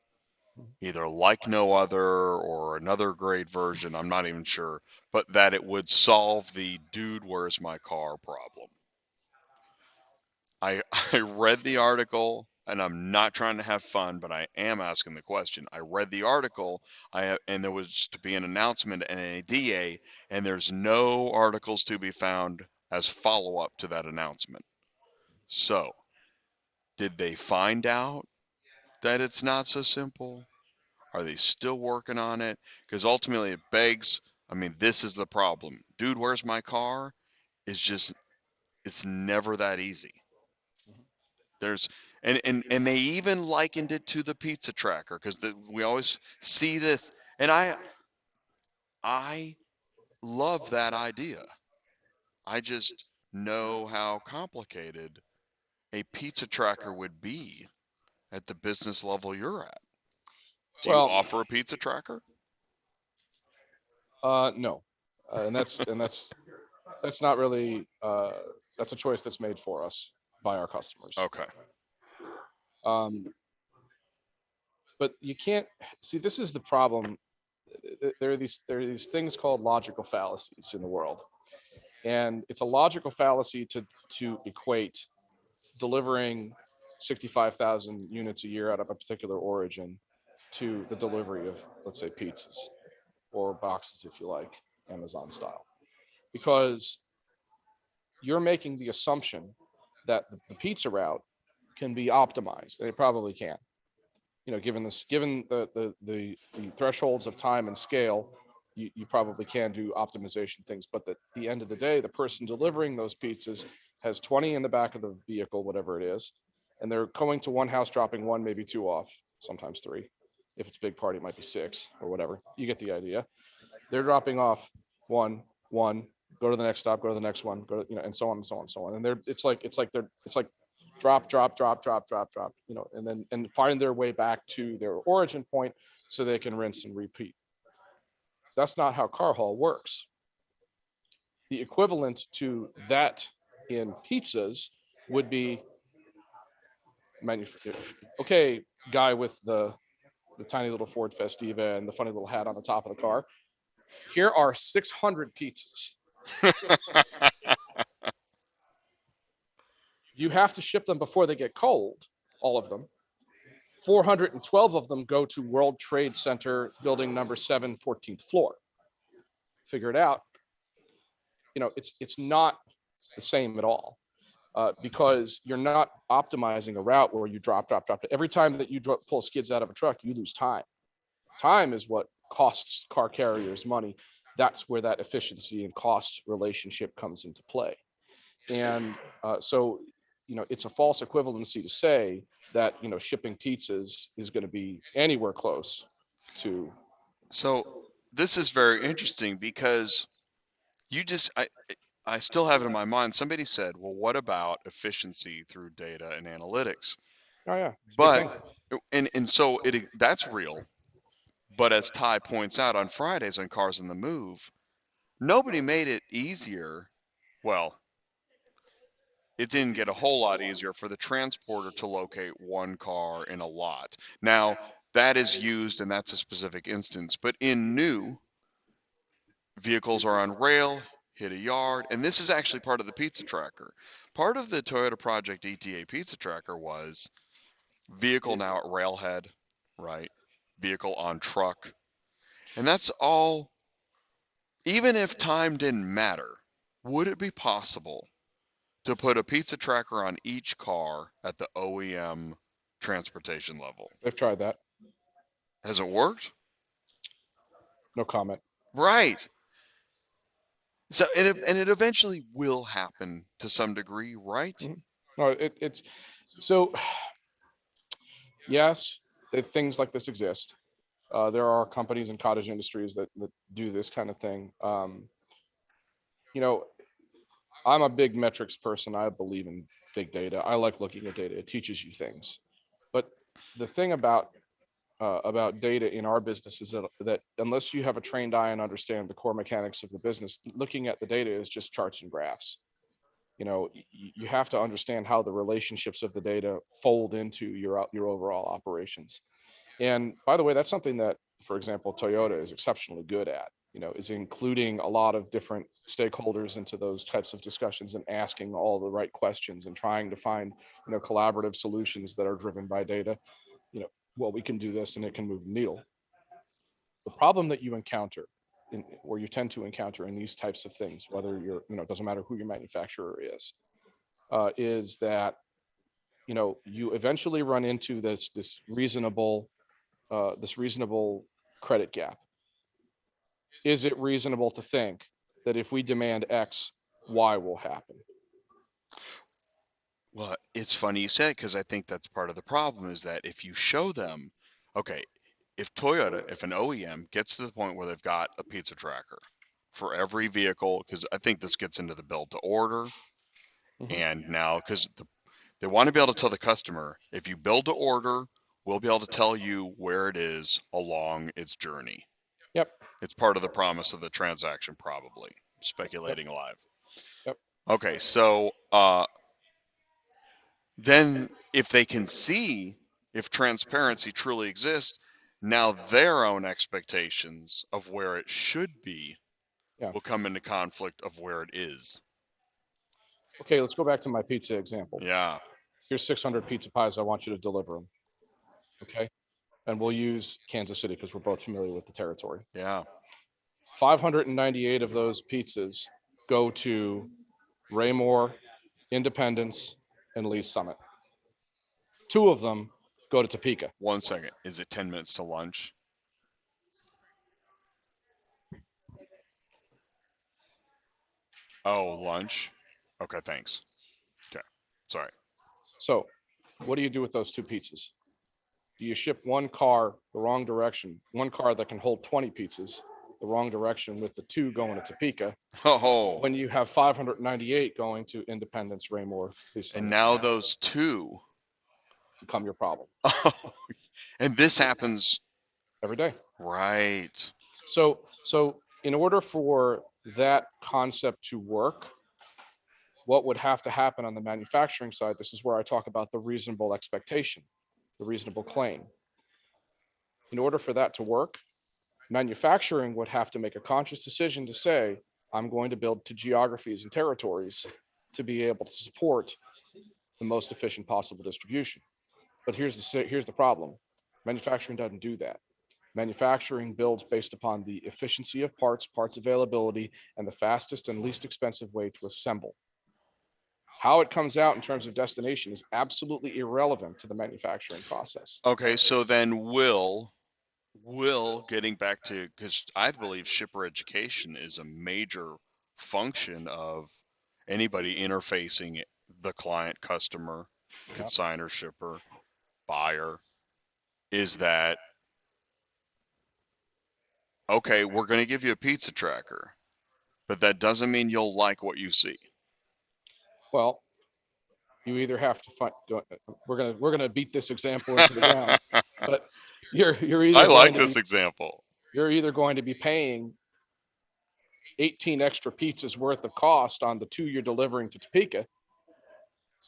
either like no other or another great version, I'm not even sure, but that it would solve the dude, where's my car problem. I, I read the article and I'm not trying to have fun, but I am asking the question. I read the article, and there was to be an announcement and an ADA, and there's no articles to be found as follow up to that announcement. So, did they find out that it's not so simple? Are they still working on it? Because ultimately it begs, I mean, this is the problem. Dude, where's my car? Is just, it's never that easy. There's, and they even likened it to the pizza tracker because we always see this. And I love that idea. I just know how complicated a pizza tracker would be at the business level you're at. Do you Well, offer a pizza tracker? no, and that's not really that's a choice that's made for us by our customers. Okay. Um, but you can't see. This is the problem. There are these things called logical fallacies in the world, and it's a logical fallacy to equate delivering 65,000 units a year out of a particular origin to the delivery of, let's say, pizzas or boxes, if you like, Amazon style, because you're making the assumption that the pizza route can be optimized, and it probably can. Given the thresholds of time and scale, you probably can do optimization things. But at the end of the day, the person delivering those pizzas has 20 in the back of the vehicle, whatever it is, and they're going to one house, dropping one, maybe two off, sometimes three. If it's a big party, it might be six or whatever. You get the idea. They're dropping off one, go to the next stop, go to the next one, go to, and so on and so on and so on. And it's like drop, and find their way back to their origin point so they can rinse and repeat. That's not how car haul works. The equivalent to that in pizzas would be okay, guy with the tiny little Ford Festiva and the funny little hat on the top of the car. Here are 600 pizzas. You have to ship them before they get cold, all of them. 412 of them go to World Trade Center building number 7, 14th floor. Figure it out. It's not the same at all, because you're not optimizing a route where you drop. Every time that you pull skids out of a truck, you lose time. Time is what costs car carriers money. That's where that efficiency and cost relationship comes into play. And so, it's a false equivalency to say that, shipping pizzas is going to be anywhere close to. So this is very interesting because you just I still have it in my mind. Somebody said, "Well, what about efficiency through data and analytics?" Oh yeah, it's a big But thing. and so that's real. But as Ty points out on Fridays on Cars on the Move, nobody made it easier. Well, it didn't get a whole lot easier for the transporter to locate one car in a lot. Now, that is used and that's a specific instance, but in new, vehicles are on rail, hit a yard, and this is actually part of the pizza tracker. Part of the Toyota Project ETA pizza tracker was vehicle now at railhead, right? Vehicle on truck. And that's all, even if time didn't matter, would it be possible to put a pizza tracker on each car at the OEM transportation level? They've tried that. Has it worked? No comment. Right. So and it eventually will happen to some degree, right? Mhm. No, it's so yes, things like this exist. There are companies and cottage industries that do this kind of thing. You know, I'm a big metrics person. I believe in big data. I like looking at data. It teaches you things. But the thing about data in our business is that unless you have a trained eye and understand the core mechanics of the business, looking at the data is just charts and graphs. You have to understand how the relationships of the data fold into your overall operations. And by the way, that's something that, for example, Toyota is exceptionally good at, is including a lot of different stakeholders into those types of discussions and asking all the right questions and trying to find, collaborative solutions that are driven by data. Well, we can do this and it can move the needle. The problem that you encounter or you tend to encounter in these types of things, whether it doesn't matter who your manufacturer is that, you eventually run into this reasonable credit gap. Is it reasonable to think that if we demand X, Y will happen? Well, it's funny you say it because I think that's part of the problem is that if you show them, okay, if an OEM gets to the point where they've got a pizza tracker for every vehicle, because I think this gets into the build to order, Mhm. and now because they want to be able to tell the customer, if you build to order, we'll be able to tell you where it is along its journey. Yep. It's part of the promise of the transaction, probably. Yep. Speculating live. Yep. Okay, so then if they can see if transparency truly exists, now their own expectations of where it should be Yeah. will come into conflict of where it is. Okay, let's go back to my pizza example. Yeah, Here's 600 pizza pies. I want you to deliver them. Okay. And we'll use Kansas City because we're both familiar with the territory. yeah. 598 of those pizzas go to Raymore, Independence, and Lee's Summit. 2 of them go to Topeka. 1 second. Is it 10 minutes to lunch? Oh, lunch? Okay, thanks. Okay, sorry. So, what do you do with those 2 pizzas? Do you ship one car the wrong direction, one car that can hold 20 pizzas the wrong direction with the 2 going to Topeka Oh, when you have 598 going to Independence, Raymore, Lee's and Summit? now those two. Become your problem Oh, and this happens. every day. Right. So in order for that concept to work, what would have to happen on the manufacturing side, this is where I talk about the reasonable expectation, the reasonable claim. In order for that to work, manufacturing would have to make a conscious decision to say, I'm going to build to geographies and territories to be able to support the most efficient possible distribution. But here's the problem. Manufacturing doesn't do that. Manufacturing builds based upon the efficiency of parts availability, and the fastest and least expensive way to assemble. How it comes out in terms of destination is absolutely irrelevant to the manufacturing process. Okay, so then will getting back to, because I believe shipper education is a major function of anybody interfacing the client, customer, Yeah. consigner, shipper, buyer, is that okay, we're going to give you a pizza tracker, but that doesn't mean you'll like what you see. Well, you either have to find. We're gonna beat this example into the ground, but you're I either going like to be this example. you're either going to be paying 18 extra pizzas worth of cost on the 2 you're delivering to Topeka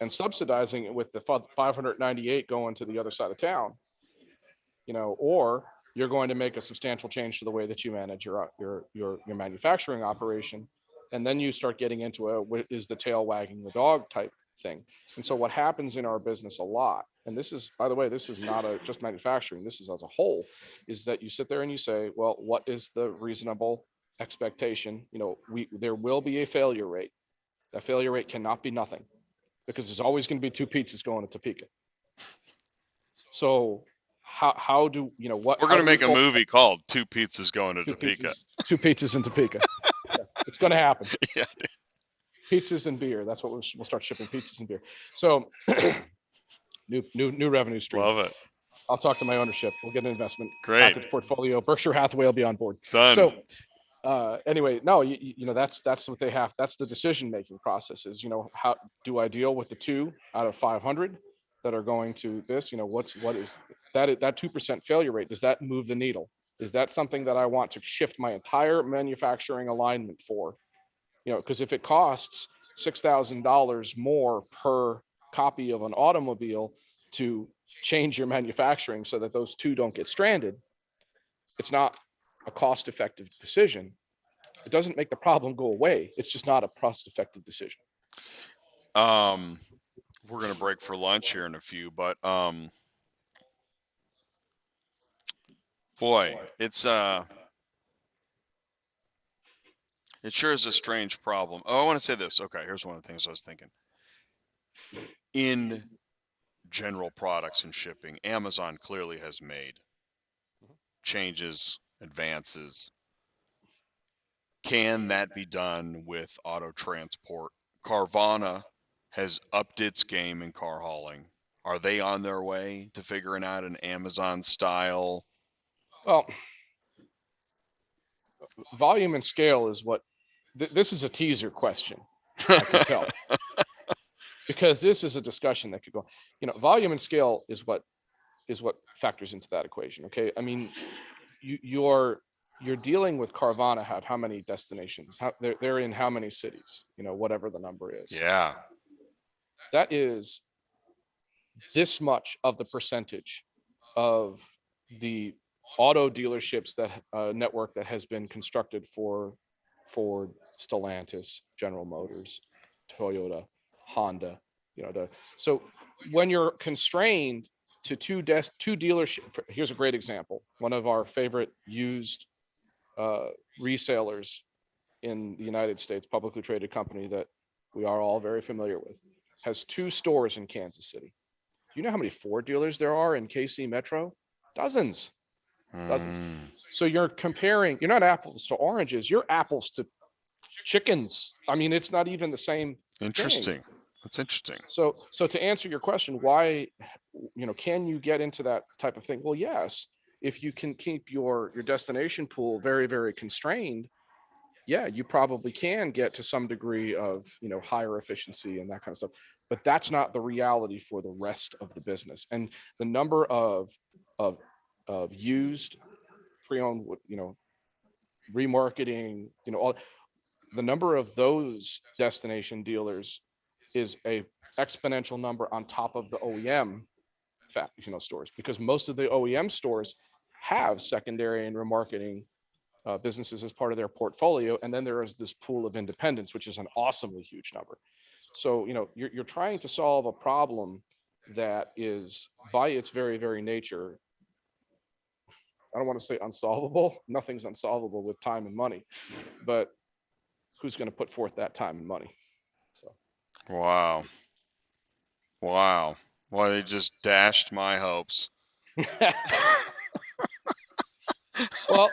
and subsidizing it with the 598 going to the other side of town, or you're going to make a substantial change to the way that you manage your manufacturing operation, and then you start getting into what is the tail wagging the dog type thing. And so what happens in our business a lot, and this is, by the way, this is not just manufacturing, this is as a whole, is that you sit there and you say, well, what is the reasonable expectation? There will be a failure rate. That failure rate cannot be nothing because there's always going to be 2 pizzas going to Topeka. So how do you know what? We're How gonna do we make a go movie called Two Pizzas Going to Topeka. two pizzas in Topeka? Yeah, it's going to happen. Yeah. Pizzas and beer. That's what we'll start shipping, pizzas and beer. So new revenue stream. Love it. I'll talk to my ownership. We'll get an investment Great. package portfolio. Berkshire Hathaway will be on board. Done. So anyway, no, you know, that's what they have. That's the decision making process is, you know, how do I deal with the 2 out of 500 that are going to this? You know, what is that 2% failure rate? Does that move the needle? Is that something that I want to shift my entire manufacturing alignment for? You know, because if it costs $6,000 more per copy of an automobile to change your manufacturing so that those 2 don't get stranded, it's not a cost effective decision. It doesn't make the problem go away. It's just not a cost effective decision. We're gonna break for lunch here in a few, but boy, it sure is a strange problem. Oh, I want to say this. Okay, here's one of the things I was thinking. In general products and shipping, Amazon clearly has made changes, advances. Can that be done with auto transport? Carvana has upped its game in car hauling. Are they on their way to figuring out an Amazon style? Well, volume and scale is what this is a teaser question. I can tell because this is a discussion that could go. You know, volume and scale is what factors into that equation. Okay, I mean, you're dealing with Carvana have how many destinations? How they're in how many cities? You know, whatever the number is. Yeah. That is this much of the percentage of the auto dealerships that network that has been constructed for Ford, Stellantis, General Motors, Toyota, Honda. You know, so when you're constrained to two dealerships, here's a great example. One of our favorite used resellers in the United States, publicly traded company that we are all very familiar with, has 2 stores in Kansas City. Do you know how many Ford dealers there are in KC Metro? Dozens. So you're comparing, you're not apples to oranges, you're apples to chickens. I mean, it's not even the same Interesting. thing. That's interesting. So to answer your question, why, you know, can you get into that type of thing? Well, yes, if you can keep your destination pool very, very constrained, yeah, you probably can get to some degree of, you know, higher efficiency and that kind of stuff. But that's not the reality for the rest of the business. And the number of of used pre-owned, you know, remarketing, you know, all the number of those destination dealers is a exponential number on top of the OEM you know, stores, because most of the OEM stores have secondary and remarketing businesses as part of their portfolio. And then there is this pool of independents, which is an awesomely huge number. So, you know, you're trying to solve a problem that is by its very, very nature, I don't want to say unsolvable. Nothing's unsolvable with time and money, but who's going to put forth that time and money? So. Wow. Wow. Well, they just dashed my hopes. Well,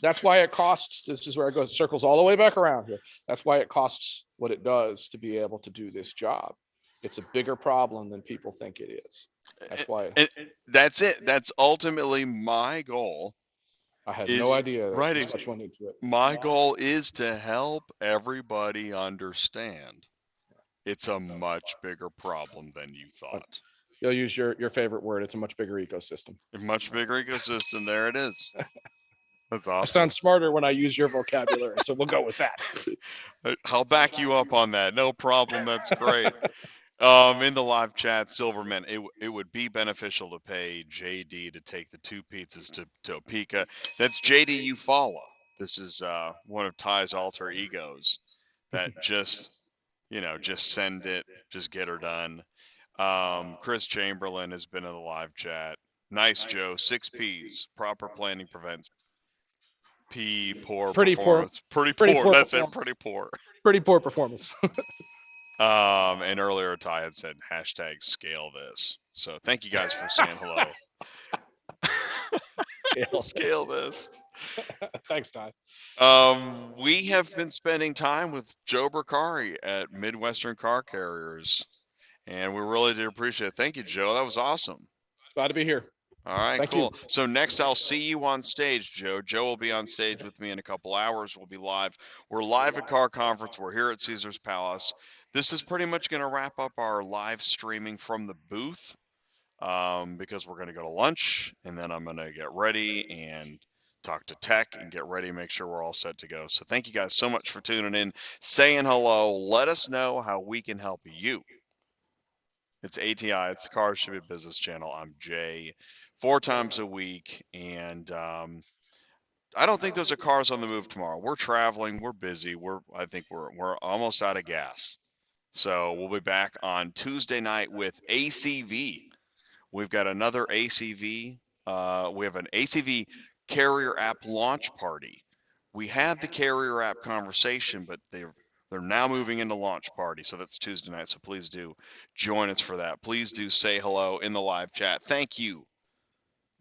that's why it costs. This is where it goes, circles all the way back around here. That's why it costs what it does to be able to do this job. It's a bigger problem than people think it is. That's why. And that's it. That's ultimately my goal. I had no idea right, this much went into it. My goal is to help everybody understand it's a much bigger problem than you thought. You'll use your favorite word. It's a much bigger ecosystem. A much bigger ecosystem. There it is. That's awesome. I sound smarter when I use your vocabulary, so we'll go with that. I'll back you up on that. No problem. That's great. In the live chat, Silverman, it would be beneficial to pay JD to take the 2 pizzas to Topeka. That's JD Eufaula. This is one of Ty's alter egos that just, you know, just send it, just get her done. Chris Chamberlain has been in the live chat. Nice, Joe. 6 P's. Proper planning prevents poor performance. Pretty poor. That's it. Pretty poor. Pretty poor performance. And earlier Ty had said hashtag scale this. So thank you guys for saying hello. scale. Scale this. Thanks, Ty. We have been spending time with Joe Bercari at Midwestern Car Carriers, and we really do appreciate it. Thank you, Joe. That was awesome. Glad to be here. All right, Thank you. cool. So next I'll see you on stage, Joe. Joe will be on stage with me in a couple hours. We'll be live. We're live at Car Conference. We're here at Caesar's Palace. This is pretty much going to wrap up our live streaming from the booth because we're going to go to lunch, and then I'm going to get ready and talk to tech and get ready, make sure we're all set to go. So thank you guys so much for tuning in, saying hello. Let us know how we can help you. It's ATI. It's the Cars Should Be Business channel. I'm Jay, 4 times a week, and I don't think those are cars on the move tomorrow. We're traveling. We're busy. I think we're almost out of gas. So we'll be back on Tuesday night with ACV. We've got another ACV. We have an ACV carrier app launch party. We had the carrier app conversation, but they're now moving into launch party. So that's Tuesday night. So please do join us for that. Please do say hello in the live chat. Thank you,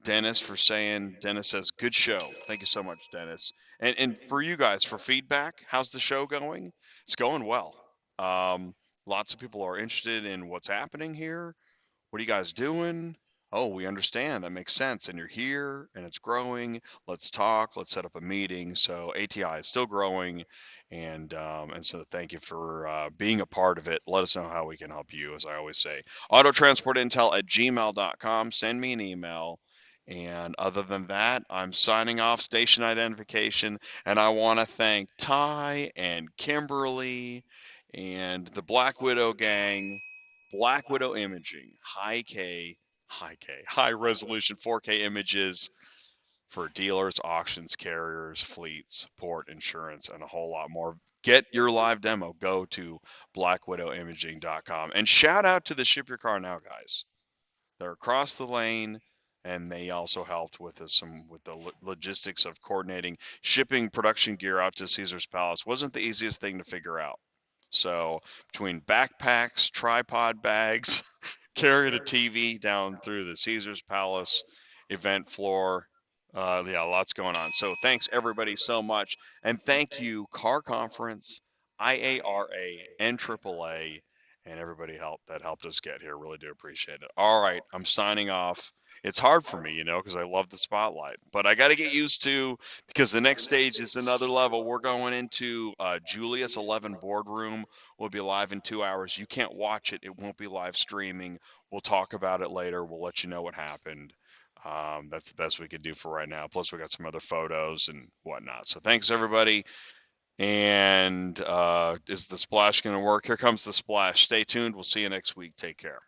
Dennis, for saying. Dennis says, good show. Thank you so much, Dennis. And for you guys, for feedback, how's the show going? It's going well. Lots of people are interested in what's happening here. What are you guys doing? Oh, we understand. That makes sense. And you're here and it's growing. Let's talk. Let's set up a meeting. So ATI is still growing. And so thank you for being a part of it. Let us know how we can help you, as I always say. Autotransportintel@gmail.com. Send me an email. And other than that, I'm signing off station identification. And I want to thank Ty and Kimberly and the Black Widow gang. Black Widow Imaging, high resolution 4K images for dealers, auctions, carriers, fleets, port, insurance, and a whole lot more. Get your live demo. Go to blackwidowimaging.com. And shout out to the Ship Your Car Now guys. They're across the lane, and they also helped with the logistics of coordinating shipping production gear out to Caesar's Palace. Wasn't the easiest thing to figure out. So between backpacks, tripod bags, carrying a TV down through the Caesar's Palace event floor, lots going on. So thanks everybody so much, and thank you Car Conference, IARA, and AAA, and everybody that helped us get here. Really do appreciate it. All right, I'm signing off. It's hard for me, because I love the spotlight, but I got to get used to, because the next stage is another level. We're going into Julius 11 boardroom. We'll be live in 2 hours. You can't watch it. It won't be live streaming. We'll talk about it later. We'll let you know what happened. That's the best we can do for right now. Plus, we got some other photos and whatnot. So thanks, everybody. And is the splash going to work? Here comes the splash. Stay tuned. We'll see you next week. Take care.